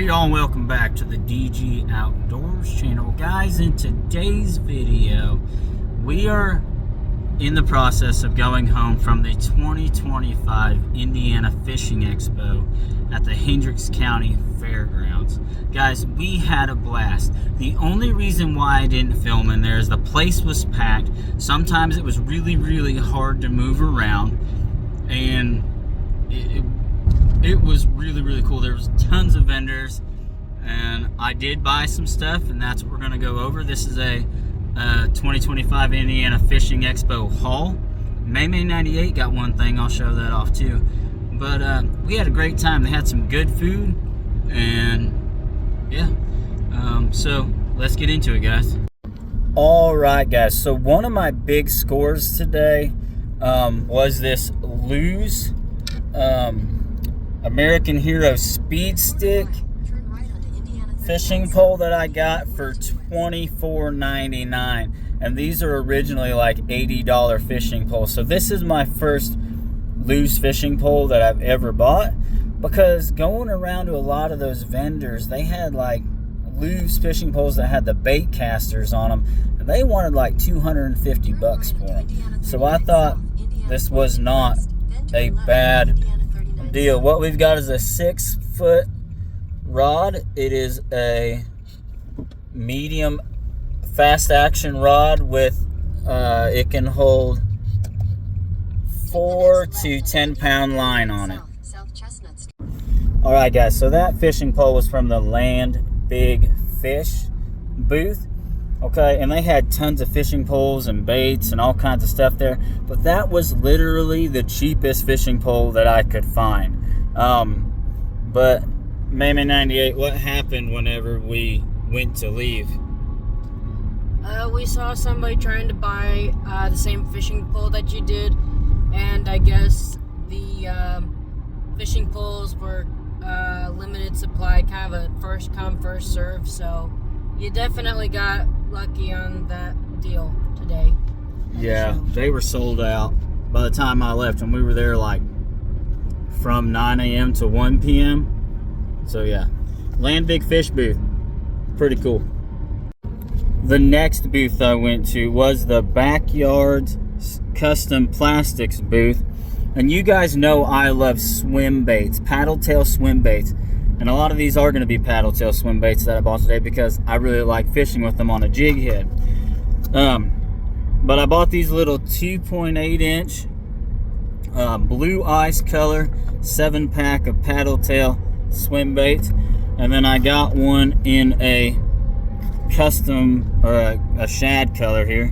Hey y'all, and welcome back to the DG Outdoors channel. Guys, in today's video, we are in the process of going home from the 2025 Indiana Fishing Expo at the Hendricks County Fairgrounds. Guys, we had a blast. The only reason why I didn't film in there is the place was packed. Sometimes it was really hard to move around, and it was really cool. There was tons of vendors, and I did buy some stuff, and that's what we're going to go over. This is a 2025 Indiana Fishing Expo haul. May 98 got one thing, I'll show that off too. But we had a great time. They had some good food, and yeah, so let's get into it, guys. All right, guys, so one of my big scores today was this Lew's American Hero Speed Stick fishing pole that I got for $24.99, and these are originally like $80 fishing poles. So this is my first Lew's fishing pole that I've ever bought, because going around to a lot of those vendors, they had like Lew's fishing poles that had the bait casters on them, and they wanted like 250 bucks for them. So I thought this was not a bad deal. What we've got is a 6-foot rod. It is a medium fast action rod with it can hold 4 to 10 pound line on it. All right, guys, so that fishing pole was from the Land Big Fish booth. Okay, and they had tons of fishing poles and baits and all kinds of stuff there, but that was literally the cheapest fishing pole that I could find. But May 98, what happened whenever we went to leave? We saw somebody trying to buy the same fishing pole that you did, and I guess the fishing poles were limited supply, kind of a first come first serve, so you definitely got lucky on that deal today. Yeah, they were sold out by the time I left, and we were there like from 9 a.m. to 1 p.m. So yeah, Land Big Fish booth, pretty cool. The next booth I went to was the Backyards Custom Plastics booth, and you guys know I love swim baits, paddle tail swim baits. And a lot of these are going to be paddle tail swim baits that I bought today because I really like fishing with them on a jig head. But I bought these little 2.8 inch blue ice color 7-pack of paddle tail swim baits. And then I got one in a custom, or a shad color here.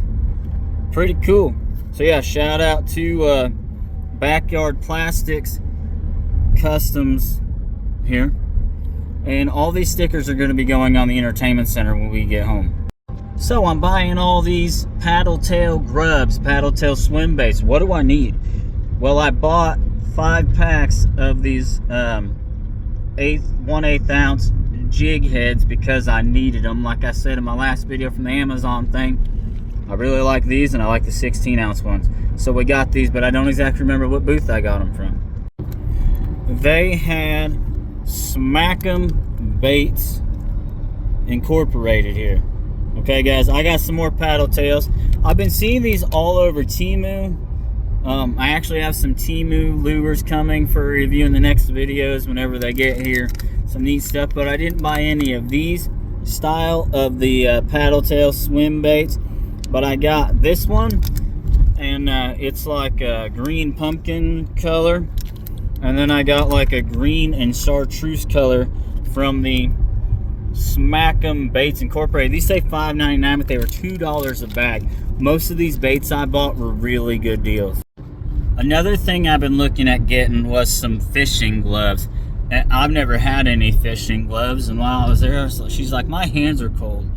Pretty cool. So yeah, shout out to Backyard Plastics Customs here. And all these stickers are going to be going on the entertainment center when we get home. So I'm buying all these paddle tail grubs, paddle tail swim baits. What do I need? Well, I bought 5 packs of these 1/8 ounce jig heads because I needed them. Like I said in my last video from the Amazon thing, I really like these, and I like the 16 ounce ones. So we got these, but I don't exactly remember what booth I got them from. They had Smack'em Baits Incorporated here. Okay, guys, I got some more paddle tails. I've been seeing these all over Temu. I actually have some Temu lures coming for review in the next videos whenever they get here. Some neat stuff, but I didn't buy any of these style of the paddle tail swim baits. But I got this one, and it's like a green pumpkin color. And then I got like a green and chartreuse color from the Smack'em Baits Incorporated. These say $5.99, but they were $2 a bag. Most of these baits I bought were really good deals. Another thing I've been looking at getting was some fishing gloves. And I've never had any fishing gloves, and while I was there, she's like, my hands are cold.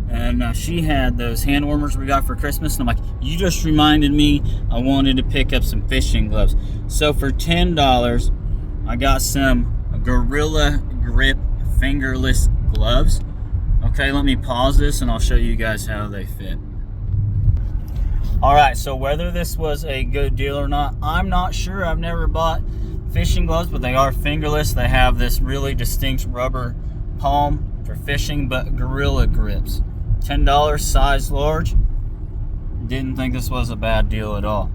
And she had those hand warmers we got for Christmas, and I'm like, you just reminded me I wanted to pick up some fishing gloves. So for $10, I got some Gorilla Grip fingerless gloves. Okay, let me pause this and I'll show you guys how they fit. All right, so whether this was a good deal or not, I'm not sure. I've never bought fishing gloves, but they are fingerless. They have this really distinct rubber palm for fishing, but Gorilla Grips. $10, size large. Didn't think this was a bad deal at all.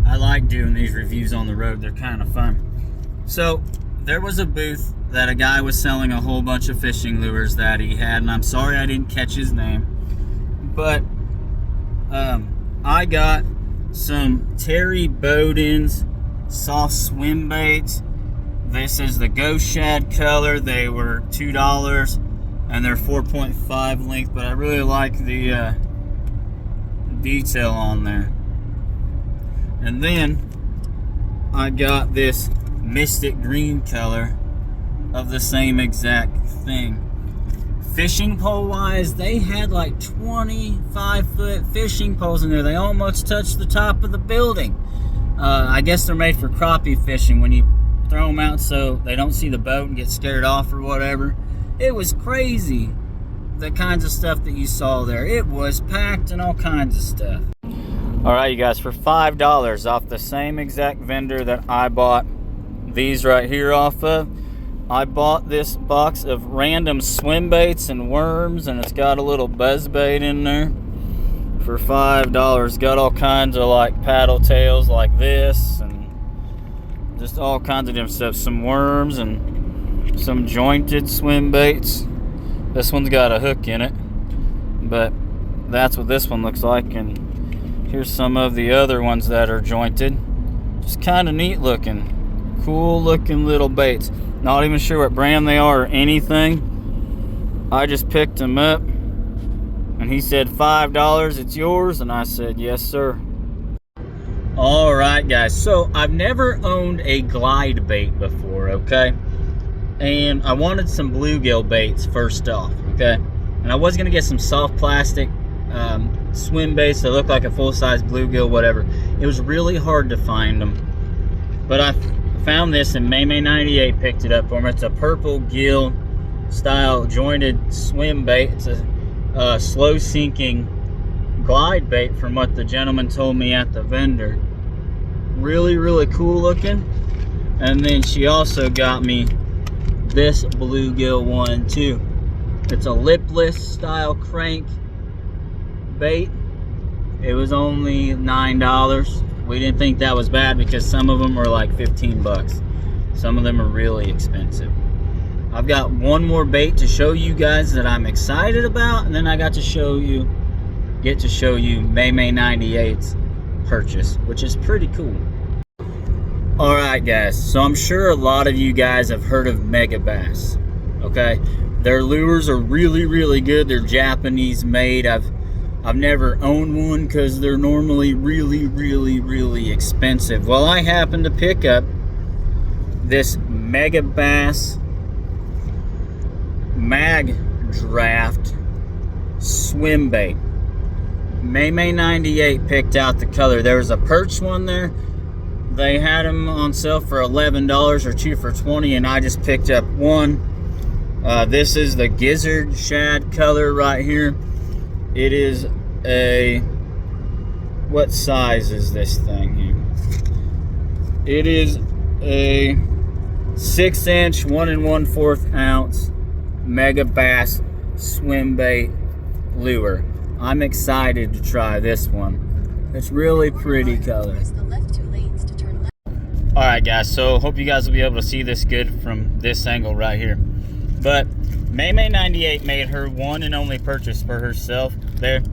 I like doing these reviews on the road. They're kind of fun. So there was a booth that a guy was selling a whole bunch of fishing lures that he had, and I'm sorry I didn't catch his name, but I got some Terry Bowden's soft swim baits. This is the Ghost Shad color. They were $2 and they're 4.5 length, but I really like the detail on there. And then I got this Mystic Green color of the same exact thing. Fishing pole wise, they had like 25-foot fishing poles in there. They almost touched the top of the building. I guess they're made for crappie fishing, when you throw them out so they don't see the boat and get scared off or whatever. It was crazy, the kinds of stuff that you saw there. It was packed and all kinds of stuff. All right, you guys, for $5 off the same exact vendor that I bought these right here off of, I bought this box of random swim baits and worms, and it's got a little buzz bait in there for $5. Got all kinds of like paddle tails like this, and just all kinds of different stuff. Some worms and some jointed swim baits. This one's got a hook in it, but that's what this one looks like. And here's some of the other ones that are jointed. Just kind of neat looking, cool looking little baits. Not even sure what brand they are or anything. I just picked them up and he said $5, it's yours, and I said yes sir. All right guys, so I've never owned a glide bait before, okay? And I wanted some bluegill baits first off, okay? And I was gonna get some soft plastic swim baits that look like a full-size bluegill, whatever. It was really hard to find them, but I found this, and May 98 picked it up for me. It's a purple gill style jointed swim bait. It's a slow sinking glide bait from what the gentleman told me at the vendor. Really cool looking. And then she also got me this bluegill one too. It's a lipless style crank bait. It was only $9. We didn't think that was bad because some of them were like 15 bucks. Some of them are really expensive. I've got one more bait to show you guys that I'm excited about, and then I get to show you May 98's purchase, which is pretty cool. Alright guys, so I'm sure a lot of you guys have heard of Mega Bass, okay? Their lures are really good. They're Japanese made. I've never owned one because they're normally really expensive. Well, I happened to pick up this Mega Bass Mag Draft swim bait. May 98 picked out the color. There was a perch one there. They had them on sale for $11 or 2 for $20, and I just picked up one. This is the Gizzard Shad color right here. It is a, what size is this thing here? It is a 6-inch, 1 1/4 ounce Mega Bass swim bait lure. I'm excited to try this one. It's really pretty color. Alright guys, so hope you guys will be able to see this good from this angle right here. But May 98 made her one and only purchase for herself there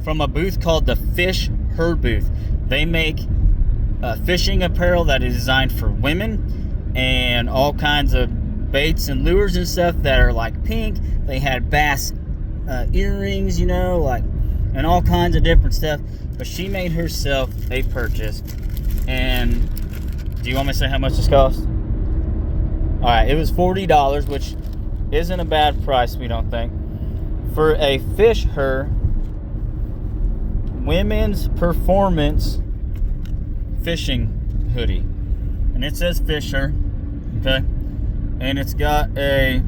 from a booth called the Fish Her Booth. They make fishing apparel that is designed for women, and all kinds of baits and lures and stuff that are like pink. They had bass earrings, you know, like, and all kinds of different stuff. But she made herself a purchase. And do you want me to say how much this cost? Alright, it was $40, which isn't a bad price, we don't think, for a Fish Her women's performance fishing hoodie. And it says Fish Her, okay? And it's got a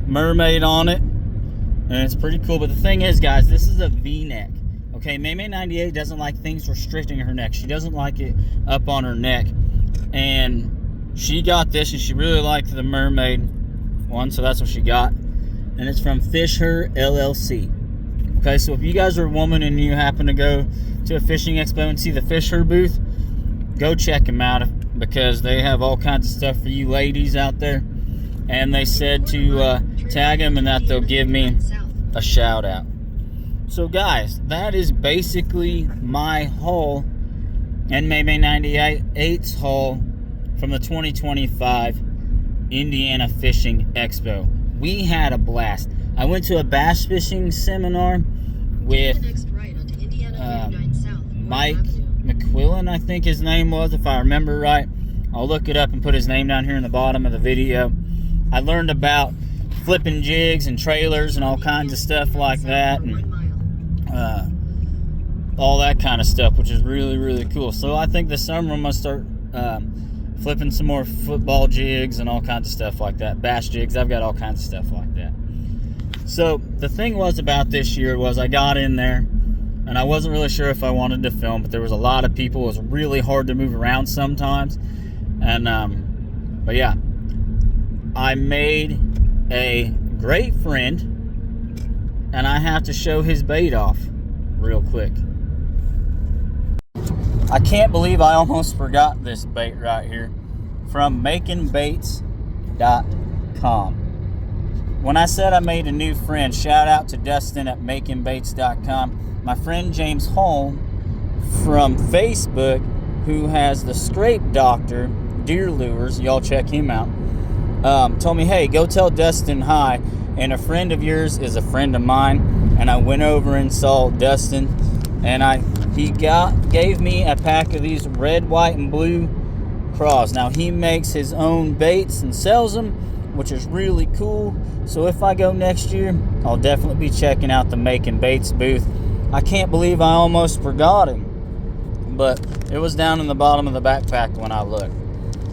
mermaid on it, and it's pretty cool. But the thing is, guys, this is a V-neck. Okay, May 98 doesn't like things restricting her neck. She doesn't like it up on her neck. And she got this and she really liked the mermaid one, so that's what she got. And it's from Fish Her LLC. Okay, so if you guys are a woman and you happen to go to a fishing expo and see the Fish Her booth, go check them out because they have all kinds of stuff for you ladies out there. And they said to tag them and that they'll give me a shout out. So guys, that is basically my haul and maybe 98's haul from the 2025 Indiana Fishing Expo. We had a blast. I went to a bass fishing seminar with Mike McQuillan, I think his name was, if I remember right. I'll look it up and put his name down here in the bottom of the video. I learned about flipping jigs and trailers and all kinds of stuff like that, and all that kind of stuff, which is really, really cool. So I think this summer I'm going to start flipping some more football jigs and all kinds of stuff like that. Bass jigs, I've got all kinds of stuff like that. So the thing was about this year was I got in there and I wasn't really sure if I wanted to film, but there was a lot of people. It was really hard to move around sometimes. And but yeah, I made a great friend, and I have to show his bait off real quick. I can't believe I almost forgot this bait right here from makingbaits.com. When I said I made a new friend, shout out to Dustin at makingbaits.com. My friend James Holm from Facebook, who has the Scrape Doctor deer lures, y'all check him out, told me, hey, go tell Dustin hi, and a friend of yours is a friend of mine. And I went over and saw Dustin, and he gave me a pack of these red, white, and blue craws. Now he makes his own baits and sells them, which is really cool. So if I go next year, I'll definitely be checking out the Making Baits booth. I can't believe I almost forgot him, but it was down in the bottom of the backpack when I looked.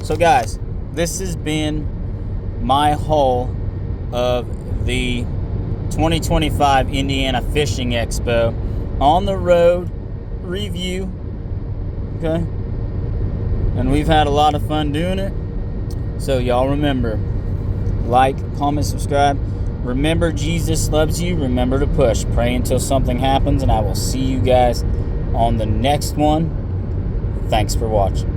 So guys, this has been my haul of the 2025 Indiana Fishing Expo on the road review. Okay, and we've had a lot of fun doing it. So y'all remember, like, comment, subscribe. Remember, Jesus loves you. Remember to push. Pray until something happens, and I will see you guys on the next one. Thanks for watching.